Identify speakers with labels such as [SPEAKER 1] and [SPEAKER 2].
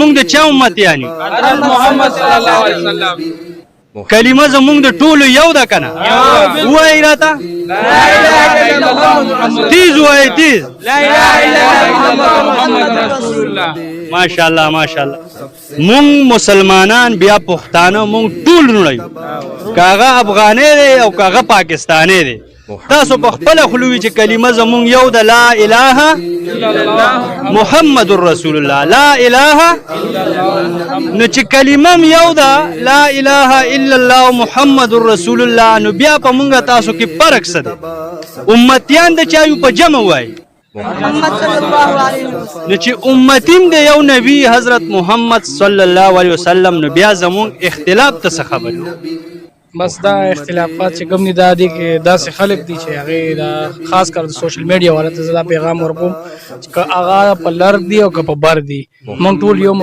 [SPEAKER 1] مونږ د چا امتیان یو؟
[SPEAKER 2] حضرت محمد صلی الله علیه وسلم.
[SPEAKER 1] کلمه زمونږ د ټولو یو ده کنه؟ وایي راته
[SPEAKER 2] لا اله الا الله محمد
[SPEAKER 1] تیز وایي تیز.
[SPEAKER 2] لا اله الا الله محمد رسول الله.
[SPEAKER 1] ماشاءالله ماشاءالله. مونږ مسلمانان بیا پښتانه مونږ ټول نړۍ کاغه افغاني دی او کاغه پاکستاني دی. تاسو په خپل خلوی چې کلمه زمونږ یو د لا اله محمد رسول الله، لا اله نو چې کلمه یو ده لا اله الا الله محمد رسول الله، نو بیا په مونږ تاسو کې فرق څه دی؟ امتیان د چا یو په جمع وایي
[SPEAKER 3] محمد صلی الله علیه وسلم.
[SPEAKER 1] نو چې امتین د یو نبی حضرت محمد صلی الله علیه وسلم، نو بیا زمونږ اختلاف ته څه خبر؟
[SPEAKER 4] بس دا اختلافات چې کوم دي دا دي کې داسې خلک دي چې هغه دا خاص کر د سوشل میډیا والا ته دا پیغام ورکوم چې هغه په لر دي او که په بر دي، موږ ټول یو